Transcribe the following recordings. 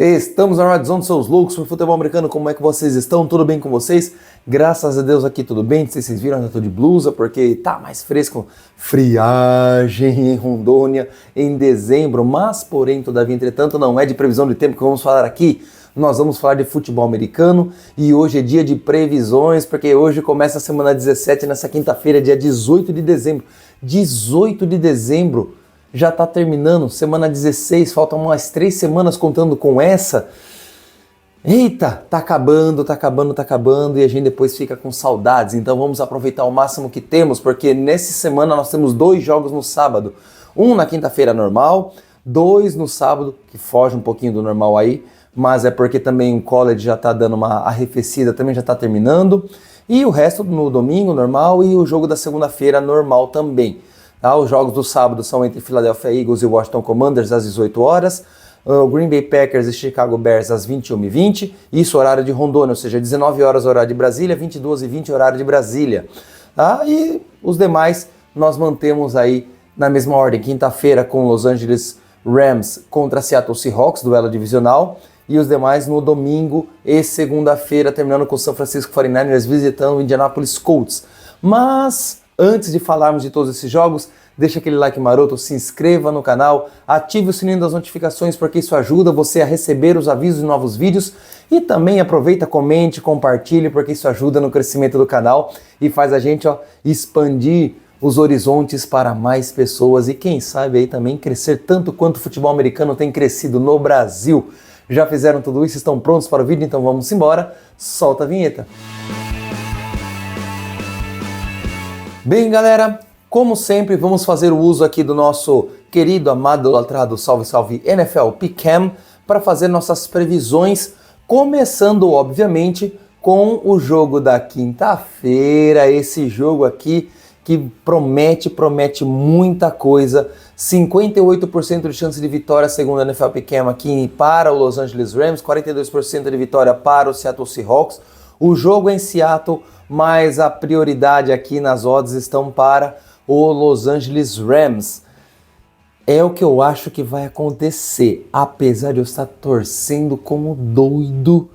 Estamos na Red Zone, seus loucos por futebol americano, como é que vocês estão? Tudo bem com vocês? Graças a Deus aqui tudo bem, não sei se vocês viram, eu tô de blusa porque tá mais fresco, friagem em Rondônia em dezembro, mas porém, todavia, entretanto, não é de previsão de tempo que vamos falar aqui. Nós vamos falar de futebol americano e hoje é dia de previsões, porque hoje começa a semana 17, nessa quinta-feira, dia 18 de dezembro. 18 de dezembro! Já está terminando, semana 16, faltam umas 3 semanas contando com essa. Eita, tá acabando e a gente depois fica com saudades. Então vamos aproveitar o máximo que temos, porque nessa semana nós temos 2 jogos no sábado. Um na quinta-feira normal, 2 no sábado, que foge um pouquinho do normal aí, mas é porque também o college já está dando uma arrefecida, também já está terminando. E o resto no domingo normal e o jogo da segunda-feira normal também. Tá, os jogos do sábado são entre Philadelphia Eagles e Washington Commanders às 18 horas, o Green Bay Packers e Chicago Bears às 21h20, isso horário de Rondônia, ou seja, 19 horas horário de Brasília, 22h20 horário de Brasília. Tá? E os demais nós mantemos aí na mesma ordem, quinta-feira com Los Angeles Rams contra Seattle Seahawks, duelo divisional, e os demais no domingo e segunda-feira, terminando com o San Francisco 49ers visitando o Indianapolis Colts. Mas antes de falarmos de todos esses jogos, deixa aquele like maroto, se inscreva no canal, ative o sininho das notificações porque isso ajuda você a receber os avisos de novos vídeos e também aproveita, comente, compartilhe porque isso ajuda no crescimento do canal e faz a gente expandir os horizontes para mais pessoas e quem sabe aí também crescer tanto quanto o futebol americano tem crescido no Brasil. Já fizeram tudo isso? Estão prontos para o vídeo? Então vamos embora, solta a vinheta. Bem, galera, como sempre, vamos fazer o uso aqui do nosso querido, amado, idolatrado Salve Salve NFL Pick'em para fazer nossas previsões, começando, obviamente, com o jogo da quinta-feira, esse jogo aqui que promete muita coisa, 58% de chance de vitória segundo a NFL Pick'em aqui para o Los Angeles Rams, 42% de vitória para o Seattle Seahawks. O jogo é em Seattle, mas a prioridade aqui nas odds estão para o Los Angeles Rams. É o que eu acho que vai acontecer, apesar de eu estar torcendo como doido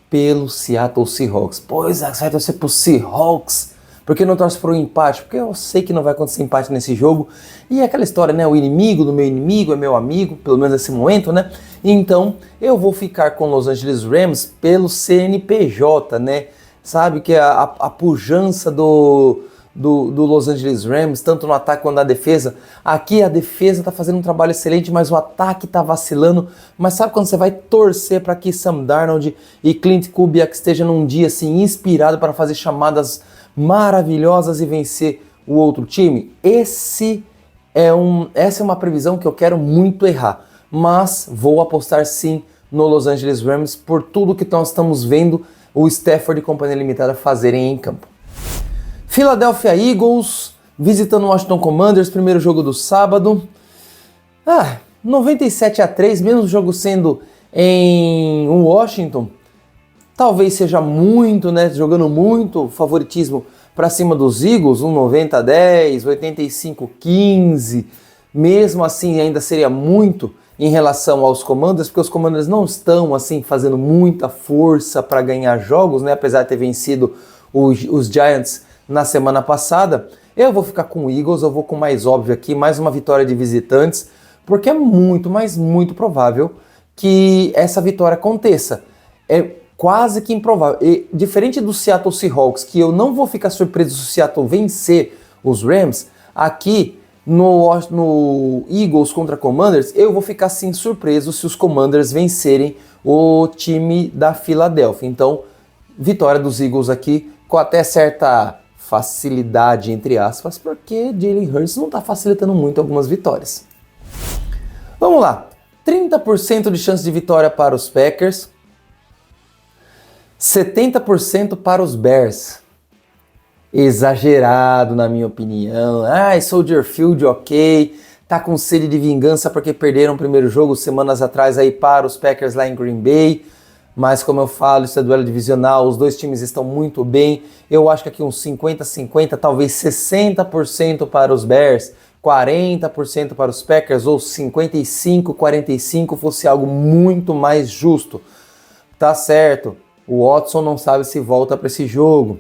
pelo Seattle Seahawks. Pois é, você vai torcer pro Seahawks, porque não torce pro empate? Porque eu sei que não vai acontecer empate nesse jogo. E é aquela história, né? O inimigo do meu inimigo é meu amigo, pelo menos nesse momento, né? Então, eu vou ficar com Los Angeles Rams pelo CNPJ, né? Sabe que a pujança do Los Angeles Rams, tanto no ataque quanto na defesa. Aqui a defesa tá fazendo um trabalho excelente, mas o ataque tá vacilando. Mas sabe quando você vai torcer para que Sam Darnold e Clint Kubiak estejam num dia assim inspirado para fazer chamadas maravilhosas e vencer o outro time? Essa é uma previsão que eu quero muito errar, mas vou apostar sim no Los Angeles Rams por tudo que nós estamos vendo o Stafford e Companhia Limitada fazerem em campo. Philadelphia Eagles visitando o Washington Commanders, primeiro jogo do sábado. 97-3, mesmo o jogo sendo em Washington, talvez seja muito, né, jogando muito favoritismo para cima dos Eagles, 90-10, 85-15, mesmo assim ainda seria muito em relação aos Commanders, porque os Commanders não estão assim fazendo muita força para ganhar jogos, né, apesar de ter vencido os Giants na semana passada. Eu vou ficar com o Eagles, eu vou com o mais óbvio aqui, mais uma vitória de visitantes, porque é muito, mas muito provável que essa vitória aconteça. É quase que improvável. E, diferente do Seattle Seahawks, que eu não vou ficar surpreso se o Seattle vencer os Rams, aqui no Eagles contra Commanders, eu vou ficar sim surpreso se os Commanders vencerem o time da Filadélfia. Então, vitória dos Eagles aqui, com até certa facilidade, entre aspas, porque Jalen Hurts não está facilitando muito algumas vitórias. Vamos lá, 30% de chance de vitória para os Packers, 70% para os Bears. Exagerado, na minha opinião. Soldier Field, ok. Tá com sede de vingança porque perderam o primeiro jogo semanas atrás aí para os Packers lá em Green Bay. Mas como eu falo, isso é duelo divisional, os dois times estão muito bem. Eu acho que aqui uns 50-50, talvez 60% para os Bears, 40% para os Packers ou 55-45 fosse algo muito mais justo. Tá certo, o Watson não sabe se volta para esse jogo.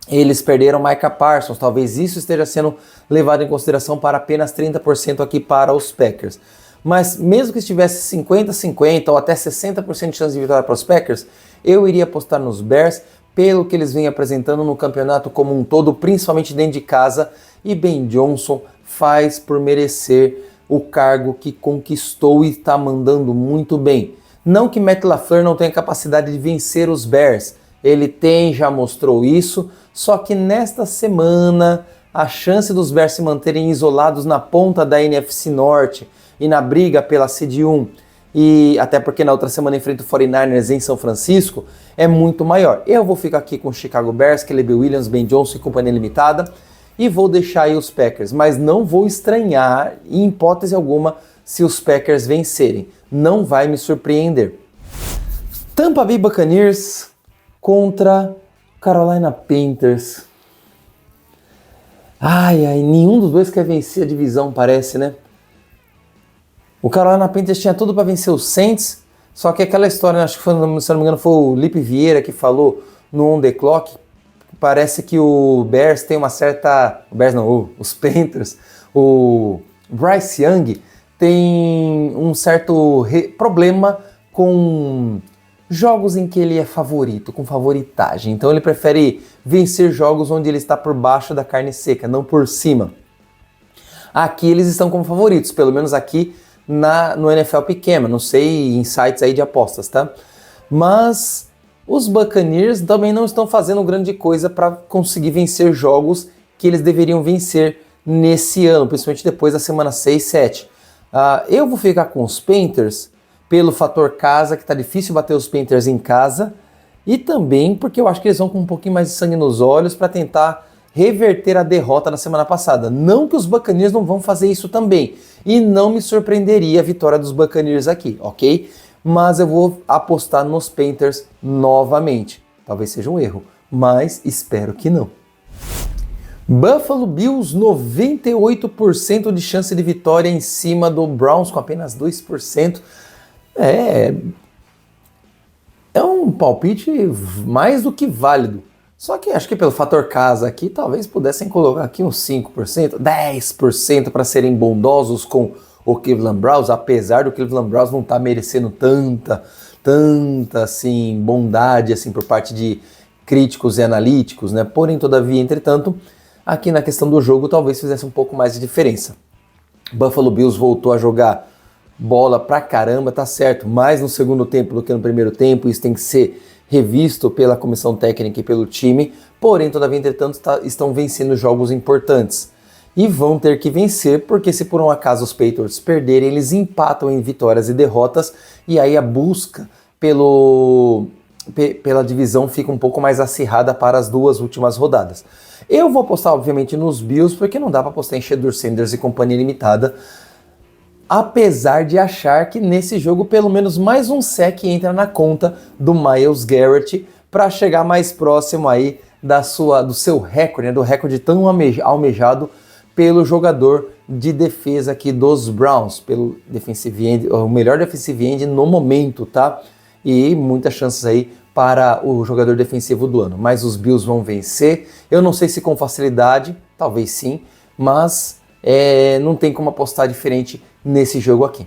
Eles perderam Micah Parsons, talvez isso esteja sendo levado em consideração para apenas 30% aqui para os Packers. Mas mesmo que estivesse 50-50 ou até 60% de chance de vitória para os Packers, eu iria apostar nos Bears pelo que eles vêm apresentando no campeonato como um todo, principalmente dentro de casa, e Ben Johnson faz por merecer o cargo que conquistou e está mandando muito bem. Não que Matt LaFleur não tenha capacidade de vencer os Bears, ele tem, já mostrou isso, só que nesta semana a chance dos Bears se manterem isolados na ponta da NFC Norte e na briga pela seed 1, e até porque na outra semana enfrenta o 49ers em São Francisco, é muito maior. Eu vou ficar aqui com o Chicago Bears, Caleb Williams, Ben Johnson e companhia limitada, e vou deixar aí os Packers, mas não vou estranhar, em hipótese alguma, se os Packers vencerem. Não vai me surpreender. Tampa Bay Buccaneers contra Carolina Panthers. Nenhum dos dois quer vencer a divisão, parece, né? O Carolina Panthers tinha tudo para vencer os Saints, só que aquela história, acho que foi, se não me engano, foi o Lipe Vieira que falou no On The Clock, parece que o Bears tem uma certa... os Panthers, o Bryce Young tem um certo problema com jogos em que ele é favorito, com favoritagem. Então ele prefere vencer jogos onde ele está por baixo da carne seca, não por cima. Aqui eles estão como favoritos, pelo menos aqui no NFL Pequeno, não sei em sites aí de apostas, tá? Mas os Buccaneers também não estão fazendo grande coisa para conseguir vencer jogos que eles deveriam vencer nesse ano, principalmente depois da semana 6 e 7. Eu vou ficar com os Panthers pelo fator casa, que tá difícil bater os Panthers em casa, e também porque eu acho que eles vão com um pouquinho mais de sangue nos olhos para tentar reverter a derrota na semana passada. Não que os Buccaneers não vão fazer isso também, e não me surpreenderia a vitória dos Buccaneers aqui, ok? Mas eu vou apostar nos Panthers novamente. Talvez seja um erro, mas espero que não. Buffalo Bills, 98% de chance de vitória em cima do Browns, com apenas 2%. É um palpite mais do que válido. Só que acho que pelo fator casa aqui, talvez pudessem colocar aqui uns 5%, 10% para serem bondosos com o Cleveland Browns, apesar do Cleveland Browns não estar merecendo tanta assim, bondade assim, por parte de críticos e analíticos, né? Porém, todavia, entretanto, aqui na questão do jogo talvez fizesse um pouco mais de diferença. Buffalo Bills voltou a jogar bola pra caramba, tá certo, mais no segundo tempo do que no primeiro tempo, isso tem que ser revisto pela comissão técnica e pelo time, porém, todavia, entretanto, estão vencendo jogos importantes. E vão ter que vencer, porque se por um acaso os Patriots perderem, eles empatam em vitórias e derrotas, e aí a busca pela divisão fica um pouco mais acirrada para as duas últimas rodadas. Eu vou apostar, obviamente, nos Bills, porque não dá para apostar em Shedeur Sanders e companhia limitada, apesar de achar que nesse jogo pelo menos mais um sec entra na conta do Myles Garrett para chegar mais próximo aí do seu recorde, né, do recorde tão almejado pelo jogador de defesa aqui dos Browns, pelo defensive end, o melhor defensive end no momento, tá? E muitas chances aí para o jogador defensivo do ano. Mas os Bills vão vencer, eu não sei se com facilidade, talvez sim, mas não tem como apostar diferente nesse jogo aqui.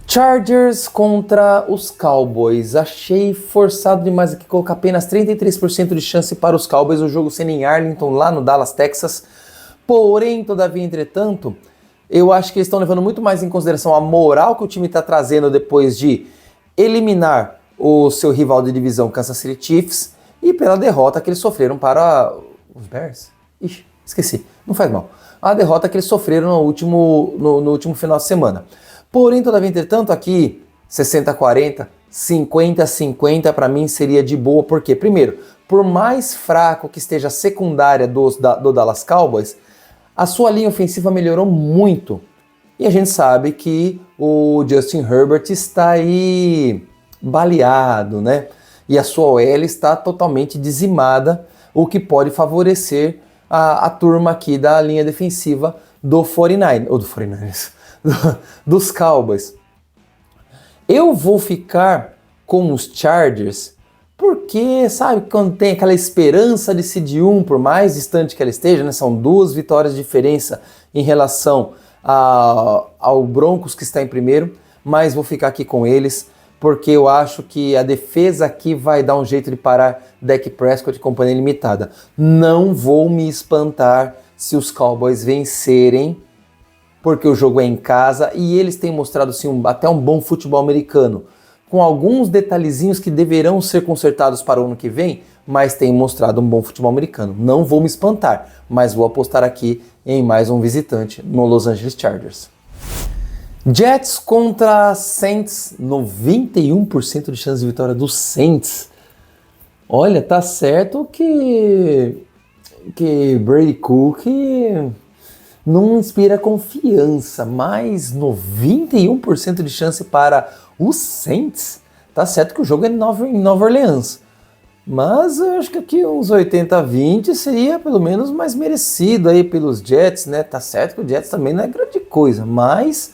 Chargers contra os Cowboys. Achei forçado demais aqui colocar apenas 33% de chance para os Cowboys, o jogo sendo em Arlington, lá no Dallas, Texas. Porém, todavia, entretanto, eu acho que eles estão levando muito mais em consideração a moral que o time está trazendo depois de eliminar o seu rival de divisão, Kansas City Chiefs, e pela derrota que eles sofreram para os Bears. Ixi, esqueci, não faz mal. A derrota que eles sofreram no último final de semana. Porém, todavia, entretanto, aqui 60-40, 50-50 para mim seria de boa, porque, primeiro, por mais fraco que esteja a secundária do Dallas Cowboys, a sua linha ofensiva melhorou muito. E a gente sabe que o Justin Herbert está aí baleado, né? E a sua OL está totalmente dizimada, o que pode favorecer a turma aqui da linha defensiva do 49ers, ou do 49ers, dos Cowboys. Eu vou ficar com os Chargers porque, sabe, quando tem aquela esperança de seed 1, por mais distante que ela esteja, né, são 2 vitórias de diferença em relação ao Broncos, que está em primeiro, mas vou ficar aqui com eles, porque eu acho que a defesa aqui vai dar um jeito de parar Dak Prescott e companhia limitada. Não vou me espantar se os Cowboys vencerem, porque o jogo é em casa e eles têm mostrado sim, até um bom futebol americano, com alguns detalhezinhos que deverão ser consertados para o ano que vem, mas têm mostrado um bom futebol americano. Não vou me espantar, mas vou apostar aqui em mais um visitante no Los Angeles Chargers. Jets contra Saints, 91% de chance de vitória dos Saints. Olha, tá certo que Brady Cook não inspira confiança, mas 91% de chance para os Saints. Tá certo que o jogo é em Nova Orleans, mas eu acho que aqui uns 80-20 seria pelo menos mais merecido aí pelos Jets, né? Tá certo que o Jets também não é grande coisa, mas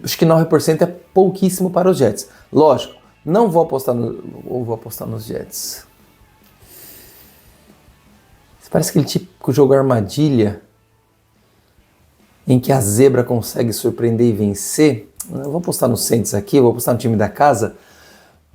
acho que 9% é pouquíssimo para os Jets. Lógico, não vou apostar vou apostar nos Jets. Parece aquele típico jogo armadilha em que a zebra consegue surpreender e vencer. Eu vou apostar no Saints aqui, vou apostar no time da casa,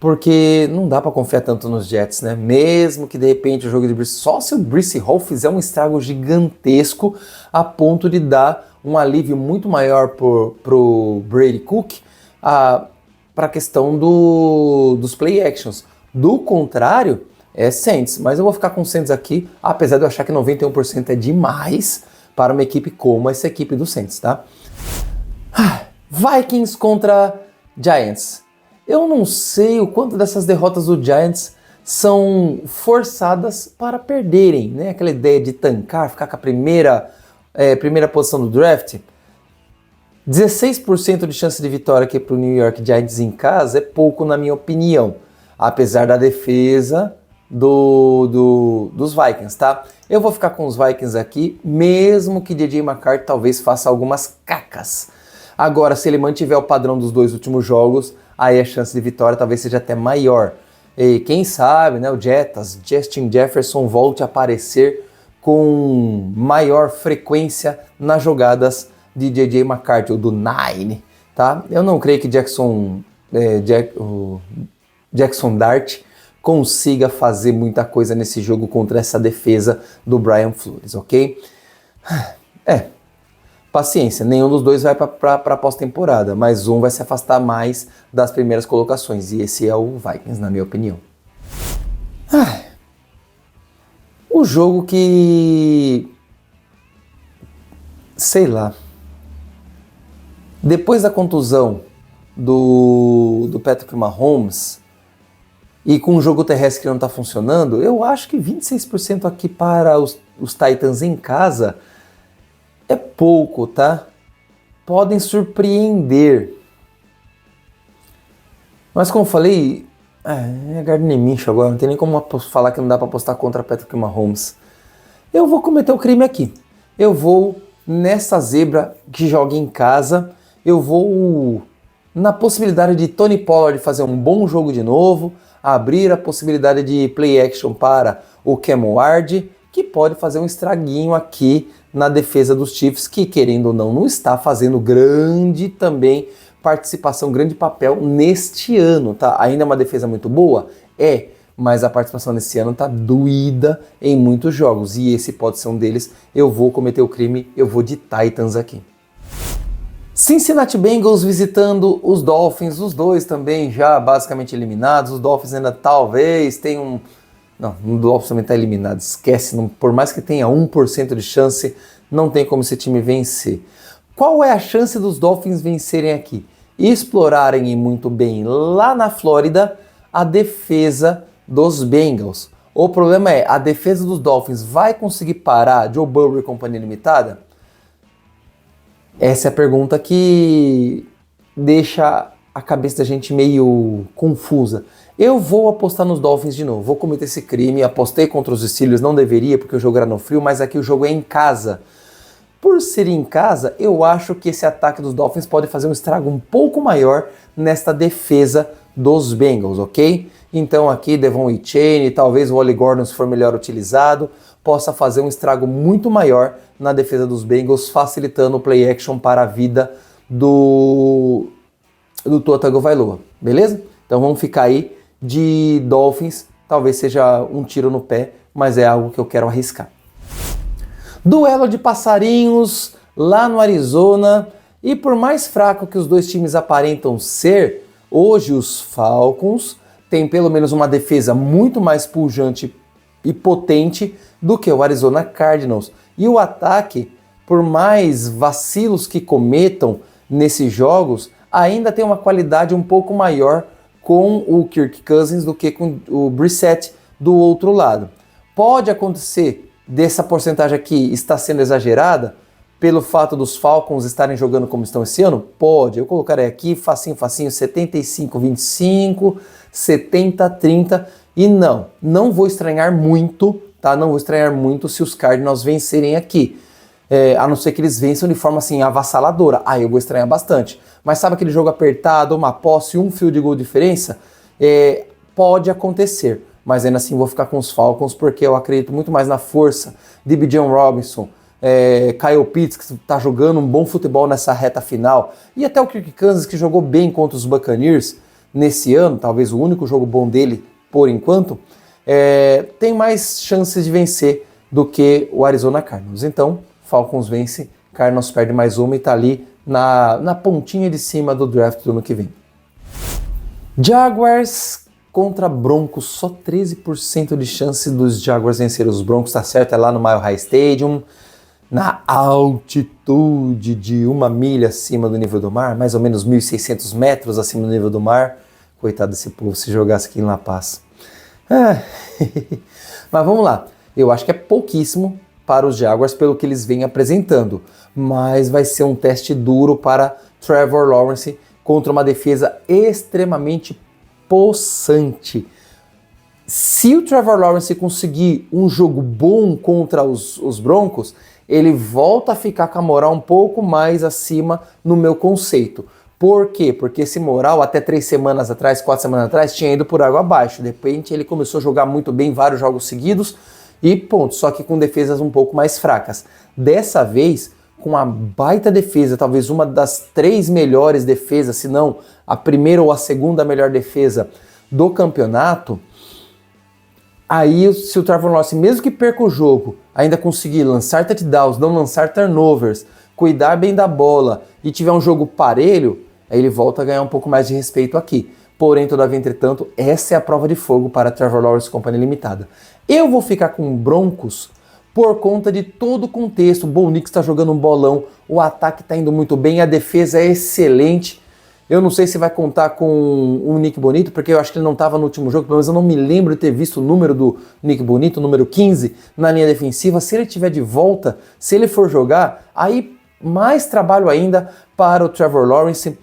porque não dá para confiar tanto nos Jets, né? Mesmo que de repente o jogo de Brice, só se o Brice Hall fizer um estrago gigantesco a ponto de dar um alívio muito maior pro Brady Cook para a questão dos play actions. Do contrário, é Saints, mas eu vou ficar com o Saints aqui, apesar de eu achar que 91% é demais para uma equipe como essa equipe do Saints, tá? Vikings contra Giants. Eu não sei o quanto dessas derrotas do Giants são forçadas para perderem, né? Aquela ideia de tancar, ficar com a primeira posição do draft. 16% de chance de vitória aqui para o New York Giants em casa é pouco, na minha opinião, apesar da defesa dos Vikings, tá? Eu vou ficar com os Vikings aqui, mesmo que DJ McCarthy talvez faça algumas cacas. Agora, se ele mantiver o padrão dos 2 últimos jogos, aí a chance de vitória talvez seja até maior. E quem sabe, né, o Justin Jefferson volte a aparecer com maior frequência nas jogadas de DJ McCarthy, ou do Nine, tá? Eu não creio que Jackson Dart consiga fazer muita coisa nesse jogo contra essa defesa do Brian Flores, ok? Paciência, nenhum dos dois vai para a pós-temporada, mas um vai se afastar mais das primeiras colocações, e esse é o Vikings, na minha opinião. O jogo que... sei lá. Depois da contusão do Patrick Mahomes, e com o jogo terrestre que não está funcionando, eu acho que 26% aqui para os Titans em casa é pouco, tá? Podem surpreender. Mas como eu falei, é Gardner Minshew agora, não tem nem como falar que não dá para apostar contra Patrick Mahomes. Eu vou cometer o crime aqui. Eu vou nessa zebra que joga em casa, eu vou na possibilidade de Tony Pollard fazer um bom jogo de novo, abrir a possibilidade de play action para o Cam Ward, que pode fazer um estraguinho aqui na defesa dos Chiefs, que querendo ou não está fazendo grande também participação, grande papel neste ano, tá? Ainda é uma defesa muito boa? Mas a participação nesse ano tá doída em muitos jogos, e esse pode ser um deles. Eu vou cometer o crime, eu vou de Titans aqui. Cincinnati Bengals visitando os Dolphins, os dois também já basicamente eliminados. Os Dolphins ainda talvez tenham Não, o Dolphins também está eliminado, esquece, não, por mais que tenha 1% de chance, não tem como esse time vencer. Qual é a chance dos Dolphins vencerem aqui? Explorarem muito bem lá na Flórida a defesa dos Bengals. O problema é, a defesa dos Dolphins vai conseguir parar Joe Burrow e companhia limitada? Essa é a pergunta que deixa a cabeça da gente meio confusa. Eu vou apostar nos Dolphins de novo, vou cometer esse crime, apostei contra os Steelers, não deveria porque o jogo era no frio, mas aqui o jogo é em casa. por ser em casa, eu acho que esse ataque dos Dolphins pode fazer um estrago um pouco maior nesta defesa dos Bengals, ok? Então aqui Devon Achane, talvez o Ollie Gordon, se for melhor utilizado, possa fazer um estrago muito maior na defesa dos Bengals, facilitando o play action para a vida do Tua Tagovailoa, beleza? Então vamos ficar aí de Dolphins, talvez seja um tiro no pé, mas é algo que eu quero arriscar. Duelo de passarinhos lá no Arizona, e por mais fraco que os dois times aparentam ser, hoje os Falcons têm pelo menos uma defesa muito mais pujante e potente do que o Arizona Cardinals. E o ataque, por mais vacilos que cometam nesses jogos, ainda tem uma qualidade um pouco maior com o Kirk Cousins do que com o Brissett do outro lado. Pode acontecer dessa porcentagem aqui estar sendo exagerada pelo fato dos Falcons estarem jogando como estão esse ano? Pode. Eu colocarei aqui facinho, 75-25, 70-30 e não vou estranhar muito, tá? Não vou estranhar muito se os Cardinals vencerem aqui. A não ser que eles vençam de forma assim avassaladora. Aí eu vou estranhar bastante. Mas sabe aquele jogo apertado, uma posse, um field goal de diferença? Pode acontecer. Mas ainda assim vou ficar com os Falcons porque eu acredito muito mais na força de Bijan Robinson, Kyle Pitts, que está jogando um bom futebol nessa reta final, e até o Kirk Cousins, que jogou bem contra os Buccaneers nesse ano, talvez o único jogo bom dele por enquanto, tem mais chances de vencer do que o Arizona Cardinals. Então, Falcons vence, Cardinals perde mais uma e está ali na pontinha de cima do draft do ano que vem. Jaguars contra Broncos, só 13% de chance dos Jaguars vencerem os Broncos, tá certo? É lá no Mile High Stadium, na altitude de 1 milha acima do nível do mar, mais ou menos 1.600 metros acima do nível do mar. Coitado desse povo, se jogasse aqui em La Paz. Mas vamos lá, eu acho que é pouquíssimo para os Jaguars pelo que eles vêm apresentando, mas vai ser um teste duro para Trevor Lawrence contra uma defesa extremamente possante. Se o Trevor Lawrence conseguir um jogo bom contra os Broncos, ele volta a ficar com a moral um pouco mais acima no meu conceito. Por quê? Porque esse moral até 4 semanas atrás tinha ido por água abaixo. De repente ele começou a jogar muito bem vários jogos seguidos e ponto, só que com defesas um pouco mais fracas. Dessa vez, com a baita defesa, talvez uma das 3 melhores defesas, se não a primeira ou a segunda melhor defesa do campeonato, aí se o Trevor Lawrence, mesmo que perca o jogo, ainda conseguir lançar touchdowns, não lançar turnovers, cuidar bem da bola e tiver um jogo parelho, aí ele volta a ganhar um pouco mais de respeito aqui. Porém, todavia, entretanto, essa é a prova de fogo para Trevor Lawrence Companhia Limitada. Eu vou ficar com Broncos por conta de todo o contexto. O Bo Nix está jogando um bolão, o ataque está indo muito bem, a defesa é excelente. Eu não sei se vai contar com o Nick Bonito, porque eu acho que ele não estava no último jogo, pelo menos eu não me lembro de ter visto o número do Nick Bonito, o número 15, na linha defensiva. Se ele estiver de volta, se ele for jogar, aí mais trabalho ainda para o Trevor Lawrence,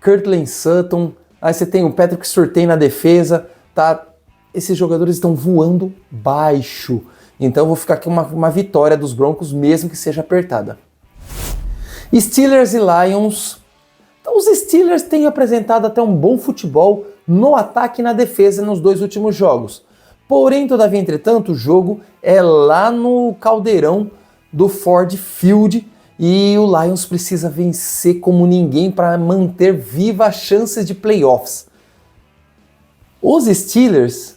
Courtland Sutton, aí você tem o Patrick Surtain na defesa, tá? Esses jogadores estão voando baixo. Então eu vou ficar aqui uma vitória dos Broncos, mesmo que seja apertada. Steelers e Lions. Então os Steelers têm apresentado até um bom futebol no ataque e na defesa nos 2 últimos jogos. Porém, todavia, entretanto, o jogo é lá no caldeirão do Ford Field e o Lions precisa vencer como ninguém para manter viva as chances de playoffs. Os Steelers,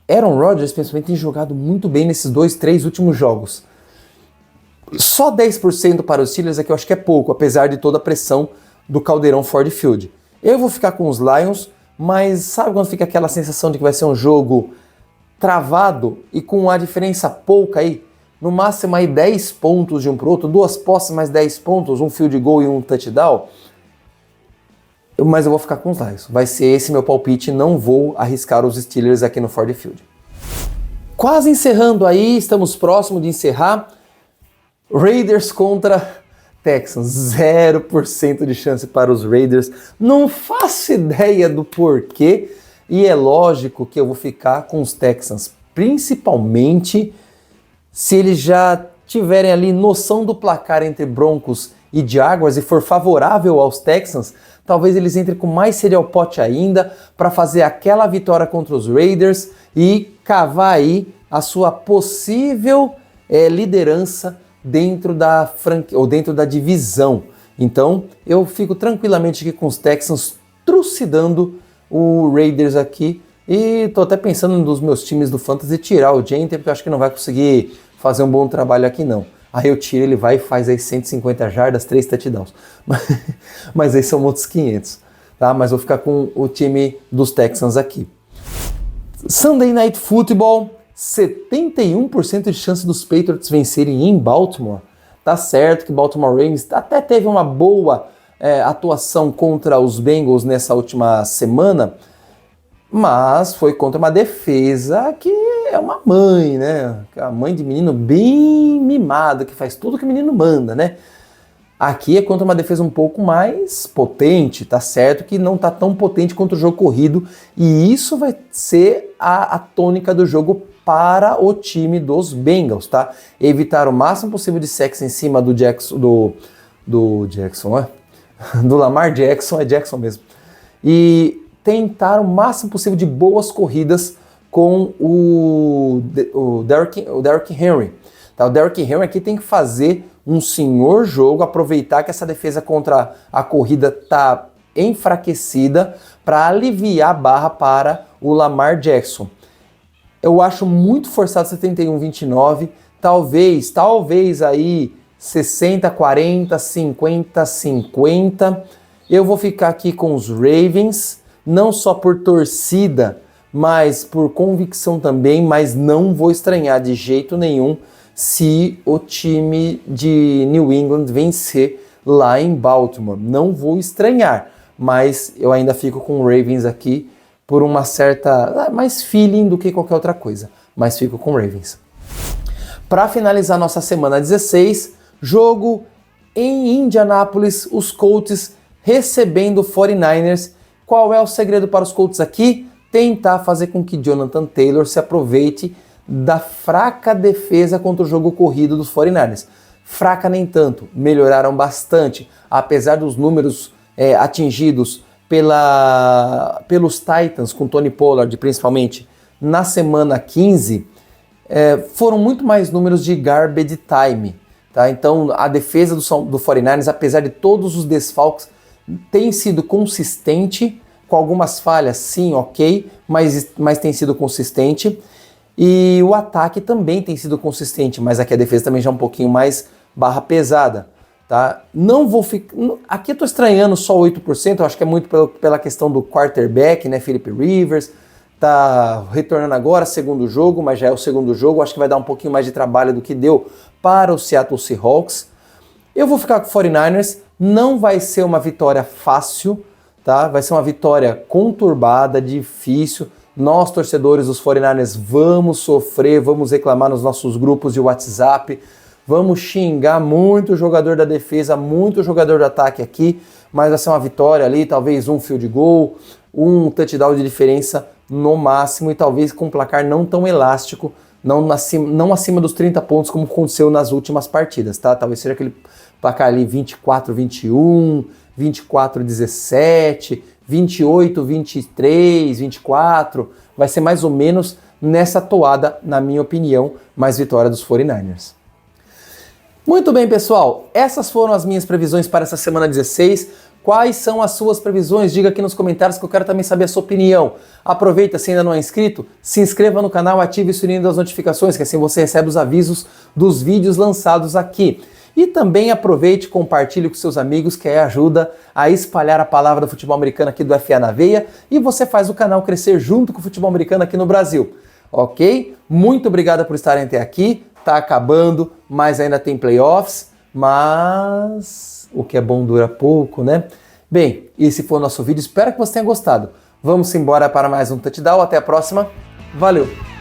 Aaron Rodgers, principalmente, tem jogado muito bem nesses 2-3 últimos jogos. Só 10% para os Steelers é que eu acho que é pouco, apesar de toda a pressão do caldeirão Ford Field. Eu vou ficar com os Lions, mas sabe quando fica aquela sensação de que vai ser um jogo travado e com a diferença pouca aí? No máximo aí 10 pontos de um para o outro, 2 posses mais 10 pontos, um field goal e um touchdown. Mas eu vou ficar com os Lions. Vai ser esse meu palpite, não vou arriscar os Steelers aqui no Ford Field. Quase encerrando aí, estamos próximo de encerrar. Raiders contra Texans, 0% de chance para os Raiders. Não faço ideia do porquê e é lógico que eu vou ficar com os Texans, principalmente se eles já tiverem ali noção do placar entre Broncos e Jaguars e for favorável aos Texans, talvez eles entrem com mais sede ao pote ainda para fazer aquela vitória contra os Raiders e cavar aí a sua possível liderança dentro da ou dentro da divisão. Então eu fico tranquilamente aqui com os Texans trucidando o Raiders aqui e tô até pensando nos meus times do Fantasy tirar o Gentry, porque eu acho que não vai conseguir fazer um bom trabalho aqui não. Aí eu tiro, ele vai e faz aí 150 jardas, 3 touchdowns. Mas aí são outros 500, tá? Mas vou ficar com o time dos Texans aqui. Sunday Night Football, 71% de chance dos Patriots vencerem em Baltimore. Tá certo que Baltimore Ravens até teve uma boa atuação contra os Bengals nessa última semana, mas foi contra uma defesa que é uma mãe, né? A mãe de menino bem mimado, que faz tudo que o menino manda, né? Aqui é contra uma defesa um pouco mais potente, tá certo que não tá tão potente quanto o jogo corrido, e isso vai ser a tônica do jogo para o time dos Bengals, tá? Evitar o máximo possível de sacks em cima do Jackson, do Lamar Jackson, é Jackson mesmo. E tentar o máximo possível de boas corridas com o Derrick Henry. Tá? O Derrick Henry aqui tem que fazer um senhor jogo, aproveitar que essa defesa contra a corrida tá enfraquecida para aliviar a barra para o Lamar Jackson. Eu acho muito forçado 71-29, talvez aí 60-40, 50-50. Eu vou ficar aqui com os Ravens, não só por torcida, mas por convicção também, mas não vou estranhar de jeito nenhum se o time de New England vencer lá em Baltimore. Não vou estranhar, mas eu ainda fico com o Ravens aqui por uma certa, mais feeling do que qualquer outra coisa, mas fico com o Ravens. Para finalizar nossa semana 16, jogo em Indianápolis, os Colts recebendo o 49ers. Qual é o segredo para os Colts aqui? Tentar fazer com que Jonathan Taylor se aproveite da fraca defesa contra o jogo corrido dos 49ers. Fraca nem tanto, melhoraram bastante, apesar dos números atingidos pelos Titans, com Tony Pollard principalmente, na semana 15, foram muito mais números de garbage time. Tá? Então a defesa do 49ers, apesar de todos os desfalques, tem sido consistente, com algumas falhas sim, ok, mas tem sido consistente. E o ataque também tem sido consistente, mas aqui a defesa também já é um pouquinho mais barra pesada. Tá? Não vou ficar. Aqui eu tô estranhando só 8%, eu acho que é muito pela questão do quarterback, né? Philip Rivers. Tá retornando agora, segundo jogo, mas já é o segundo jogo. Acho que vai dar um pouquinho mais de trabalho do que deu para o Seattle Seahawks. Eu vou ficar com o 49ers. Não vai ser uma vitória fácil, tá? Vai ser uma vitória conturbada, difícil. Nós, torcedores dos 49ers, vamos sofrer, vamos reclamar nos nossos grupos de WhatsApp. Vamos xingar muito o jogador da defesa, muito o jogador do ataque aqui, mas vai ser uma vitória ali, talvez um field goal, um touchdown de diferença no máximo e talvez com um placar não tão elástico, não acima dos 30 pontos como aconteceu nas últimas partidas, tá? Talvez seja aquele placar ali 24-21, 24-17, 28-23, 24, vai ser mais ou menos nessa toada, na minha opinião, mais vitória dos 49ers. Muito bem, pessoal, essas foram as minhas previsões para essa semana 16. Quais são as suas previsões? Diga aqui nos comentários que eu quero também saber a sua opinião. Aproveita, se ainda não é inscrito, se inscreva no canal, ative o sininho das notificações, que assim você recebe os avisos dos vídeos lançados aqui. E também aproveite e compartilhe com seus amigos, que aí ajuda a espalhar a palavra do futebol americano aqui do FA na Veia, e você faz o canal crescer junto com o futebol americano aqui no Brasil. Ok? Muito obrigado por estarem até aqui. Tá acabando, mas ainda tem playoffs, mas o que é bom dura pouco, né? Bem, esse foi o nosso vídeo, espero que você tenha gostado. Vamos embora para mais um touchdown, até a próxima, valeu!